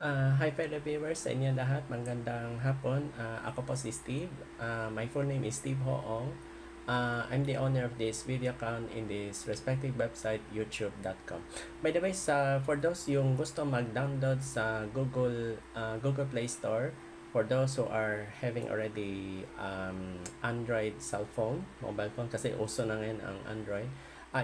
Hi fellow viewers sa inyo lahat, magandang hapon. Ako po si Steve. My full name is Steve Hoong. I'm the owner of this video account in this respective website, youtube.com. By the way, for those yung gusto mag-download sa Google Play Store, for those who are having already Android cell phone, mobile phone, kasi uso na ngayon ang Android,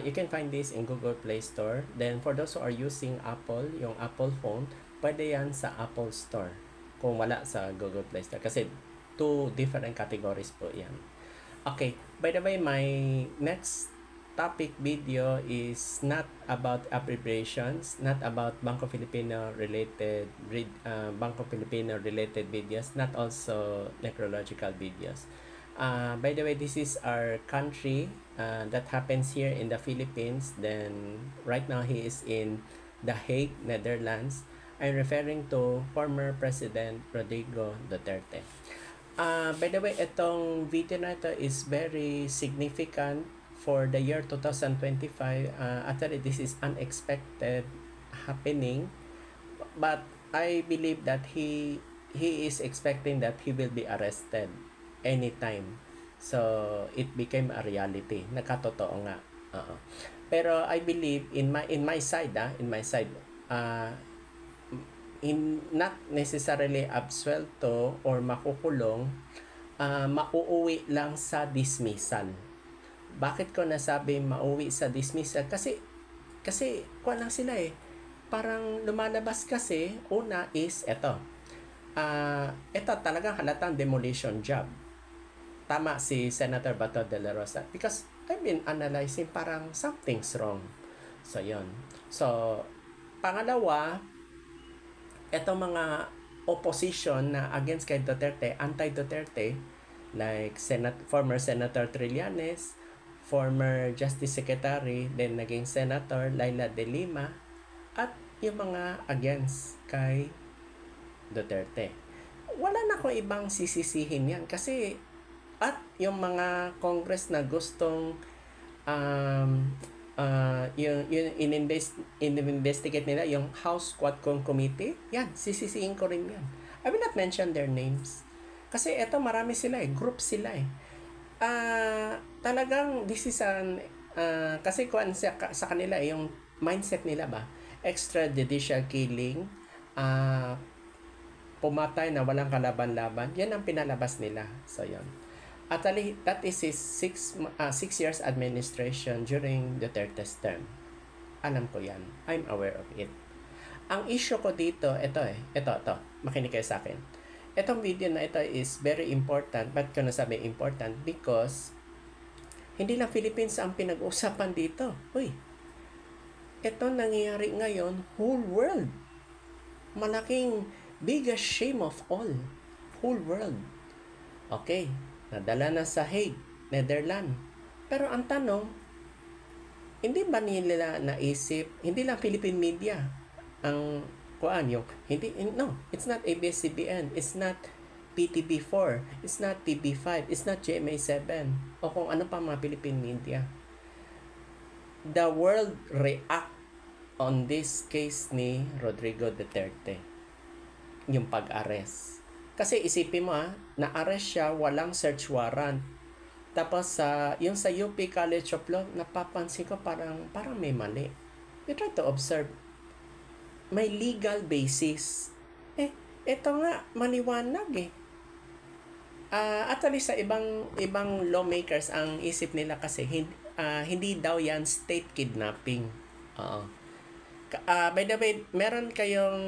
you can find this in Google Play Store. Then for those who are using Apple, yung Apple phone, pwede yan sa Apple Store kung wala sa Google Play Store kasi two different categories po yan. Okay, by the way, my next topic video is not about abbreviations, not about Bangko Filipino related videos, not also necrological videos. By the way, this is our country that happens here in the Philippines. Then right now he is in The Hague, Netherlands. I'm referring to former President Rodrigo Duterte. By the way, itong video na ito is very significant for the year 2025. Actually, this is unexpected happening, but I believe that he is expecting that he will be arrested anytime. So, it became a reality. Nakatotoo nga. Pero I believe in my side, not necessarily absuelto or makukulong, mauuwi lang sa dismissal. Bakit ko nasabi mauwi sa dismissal? Kasi kuha lang sila eh. Parang lumalabas kasi, una is ito talagang halatang demolition job. Tama si Senator Bato de la Rosa because I've been analyzing parang something's wrong. So, yon. So, pangalawa, etong mga opposition na against kay Duterte, anti-Duterte, like former Senator Trillanes, former Justice Secretary, then naging Senator Laila de Lima, at yung mga against kay Duterte. Wala na akong ibang sisisihin yan kasi at yung mga Congress na gustong yung in-investigate nila yung House Quadcom Committee, yan, sisisihin ko rin yan. I will not mention their names. Kasi eto marami sila eh, group sila eh. Talagang this is kasi kuan sa kanila yung mindset nila ba, extrajudicial killing, pumatay na walang kalaban-laban, yan ang pinalabas nila. So yun. Actually, that is his 6 years administration during Duterte's term. Alam ko yan. I'm aware of it. Ang issue ko dito, ito. Makinig kayo sa akin. Itong video na ito is very important. Ba't ko nasabi important? Because hindi lang Philippines ang pinag-usapan dito. Uy, ito nangyayari ngayon, whole world. Malaking biggest shame of all. Whole world. Okay. Nadala na sa Hague, Netherlands. Pero ang tanong, hindi ba nila naisip, hindi lang Philippine media ang kuan yung, it's not ABS-CBN, it's not PTV4, it's not TV5, it's not GMA7, o kung ano pa mga Philippine media. The world react on this case ni Rodrigo Duterte, yung pag-arrest. Kasi isipin mo na-arrest siya, walang search warrant. Tapos yung sa UP College of Law, napapansin ko parang may mali. You try to observe. May legal basis. Ito nga, maliwanag eh. Actually sa ibang lawmakers, ang isip nila kasi hindi daw yan state kidnapping. By the way, meron kayong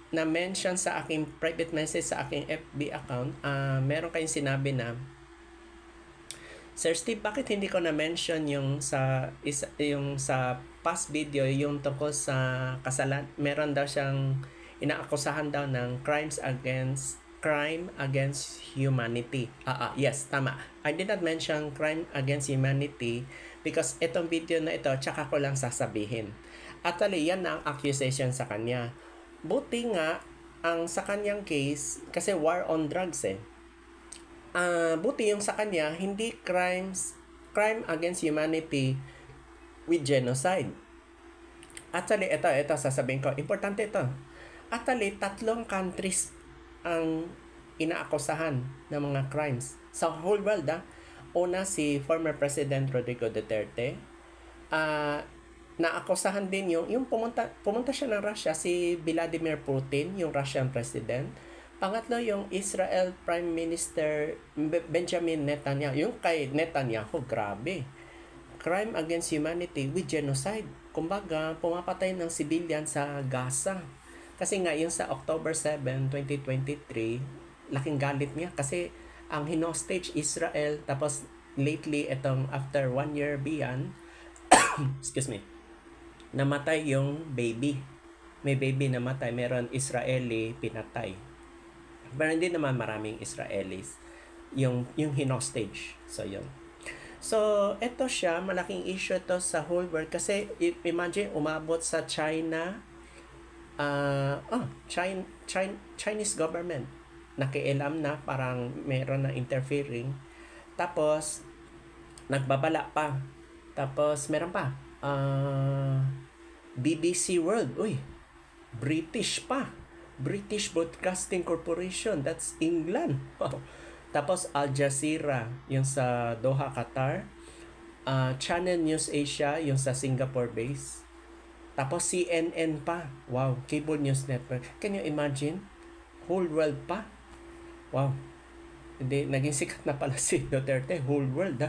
na-mention sa aking private message sa aking FB account, meron kayong sinabi na, Sir Steve, bakit hindi ko na-mention yung sa past video, yung tungkol sa meron daw siyang inaakusahan daw ng crime against humanity. Yes, tama. I did not mention crime against humanity because itong video na ito, tsaka ko lang sasabihin. Actually, yan na ang accusation sa kanya. Buti nga, ang sa kanyang case, kasi war on drugs buti yung sa kanya, hindi crime against humanity with genocide. Actually, ito sasabihin ko, importante ito. Actually, tatlong countries ang inaakusahan ng mga crimes sa whole world. Una, si former President Rodrigo Duterte. Ah, naakusahan din yung pumunta siya ng Russia, si Vladimir Putin, yung Russian president. Pangatlo, yung Israel Prime Minister Benjamin Netanyahu. Yung kay Netanyahu, grabe. Crime against humanity with genocide. Kumbaga, pumapatay ng civilian sa Gaza. Kasi nga, yung sa October 7, 2023, laking galit niya kasi ang hinostage Israel, tapos lately, itong after 1 year beyond, excuse me, namatay yung baby. May baby namatay, meron Israeli pinatay. Pero hindi naman maraming Israelis yung hinostage. So, yun. So, ito siya, malaking issue to sa whole world kasi imagine, umabot sa China, Chinese government, nakialam na, parang meron na interfering. Tapos, nagbabala pa. Tapos, meron pa, BBC World, British pa. British Broadcasting Corporation, that's England. Wow. Tapos Al Jazeera, yung sa Doha, Qatar. Channel News Asia, yung sa Singapore base. Tapos CNN pa. Wow, Cable News Network. Can you imagine? Whole world pa. Wow. Hindi, naging sikat na pala si Duterte. Whole world,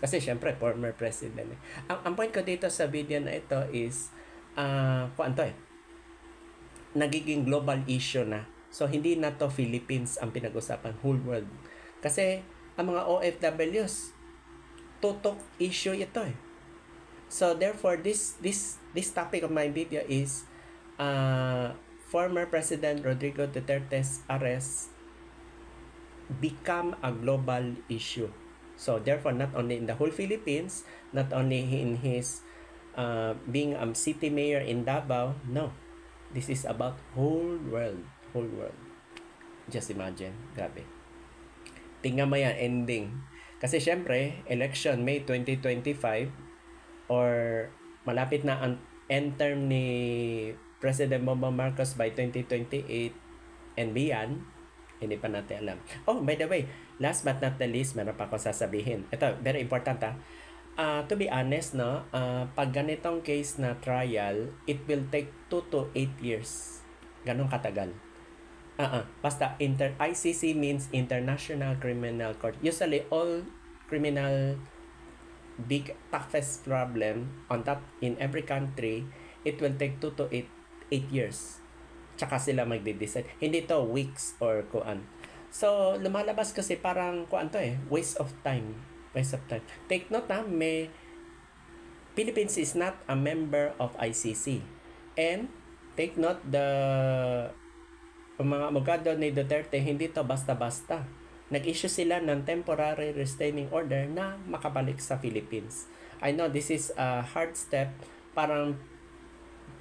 Kasi syempre, former president. Ang point ko dito sa video na ito is, nagiging global issue na. So, hindi na to Philippines ang pinag-usapan, whole world. Kasi, ang mga OFWs, tutok issue ito So, therefore, this topic of my video is former President Rodrigo Duterte's arrest become a global issue. So, therefore, not only in the whole Philippines, not only in his being a city mayor in Davao, no. This is about whole world. Whole world. Just imagine. Grabe. Tingnan mo yan, ending. Kasi syempre, election May 2025 or malapit na ang end term ni President Bongbong Marcos by 2028 and beyond, hindi pa natin alam. Oh, by the way, last but not the least, meron pa akong sasabihin. Ito, very important to be honest, pag ganitong case na trial, it will take 2 to 8 years. Ganong katagal. Basta ICC means International Criminal Court. Usually, all criminal big toughest problem on that in every country, it will take 2 to 8 years. Tsaka sila magde-decide. Hindi to weeks or kuan. So, lumalabas kasi parang waste of time. Take note Philippines is not a member of ICC. And take note, mga abogado ni Duterte, hindi to basta-basta. Nag-issue sila ng temporary restraining order na makabalik sa Philippines. I know this is a hard step. Parang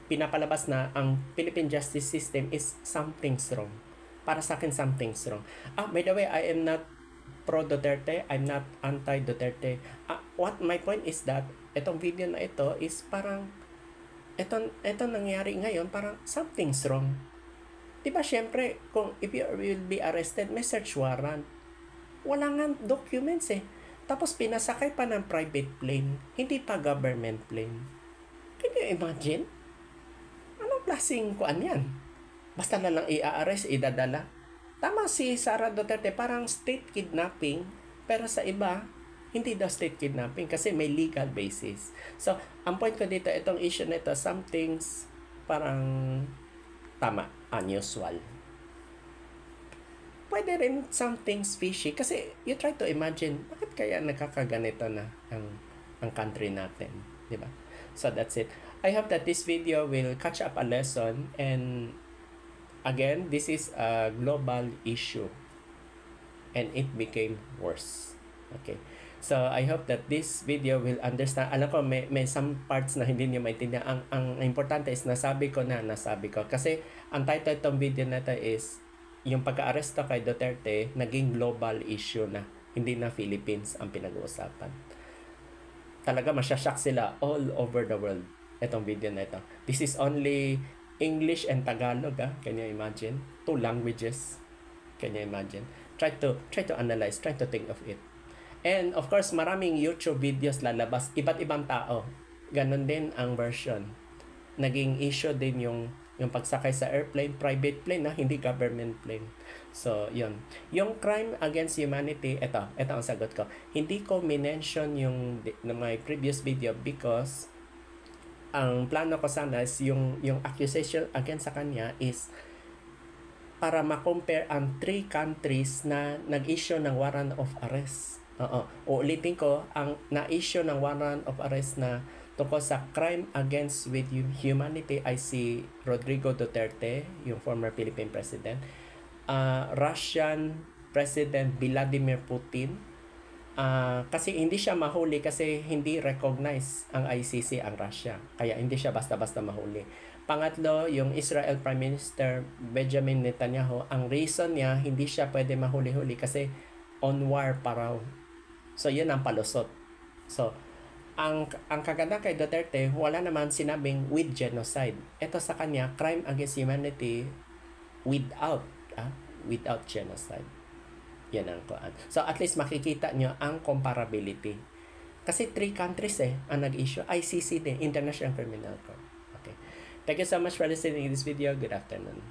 pinapalabas na ang Philippine justice system is something's wrong. Para sa akin, something's wrong. By the way, I am not pro-Duterte. I'm not anti-Duterte. What my point is that itong video na ito is parang ito nangyari ngayon, parang something's wrong. Diba, syempre, kung if you will be arrested, may search warrant. Wala nga documents Tapos pinasakay pa ng private plane, hindi pa government plane. Can you imagine? Anong klaseng kuan yan? Basta na lang i-arrest, idadala. Tama si Sara Duterte, parang state kidnapping, pero sa iba, hindi daw state kidnapping kasi may legal basis. So, ang point ko dito, itong issue na ito, something's parang tama, unusual. Pwede rin something's fishy kasi you try to imagine, bakit kaya nakakaganito na ang country natin, di ba? So, that's it. I hope that this video will catch up a lesson, and again, this is a global issue and it became worse. Okay. So, I hope that this video will understand. Alam ko, may some parts na hindi niyo maintindihan. Ang importante is nasabi ko. Kasi, ang title itong video na ito is, yung pagka-aresto kay Duterte, naging global issue na. Hindi na Philippines ang pinag-uusapan. Talaga, masyashock sila all over the world. Itong video na ito. This is only English and Tagalog, can you imagine? Two languages. Can you imagine? Try to analyze, try to think of it. And of course, maraming YouTube videos lalabas, iba't ibang tao. Ganon din ang version. Naging issue din yung pagsakay sa airplane, private plane na, hindi government plane. So, yun. Yung crime against humanity, ito ang sagot ko. Hindi ko minention yung my previous video because ang plano ko sana is yung accusation against sa kanya is para ma-compare ang 3 countries na nag-issue ng warrant of arrest. Uulitin ko, ang na-issue ng warrant of arrest na tungkol sa crime against with humanity ay si Rodrigo Duterte, yung former Philippine President, Russian President Vladimir Putin, kasi hindi siya mahuli kasi hindi recognize ang ICC ang Russia. Kaya hindi siya basta-basta mahuli. Pangatlo, yung Israel Prime Minister Benjamin Netanyahu, ang reason niya hindi siya pwede mahuli-huli kasi on war pa raw. So, yun ang palusot. So, ang kaganda kay Duterte, wala naman sinabing with genocide. Ito sa kanya, crime against humanity without genocide. Yan ang kuan. So, at least makikita nyo ang comparability. Kasi 3 countries ang nag-issue. ICC din, International Criminal Court. Okay. Thank you so much for listening to this video. Good afternoon.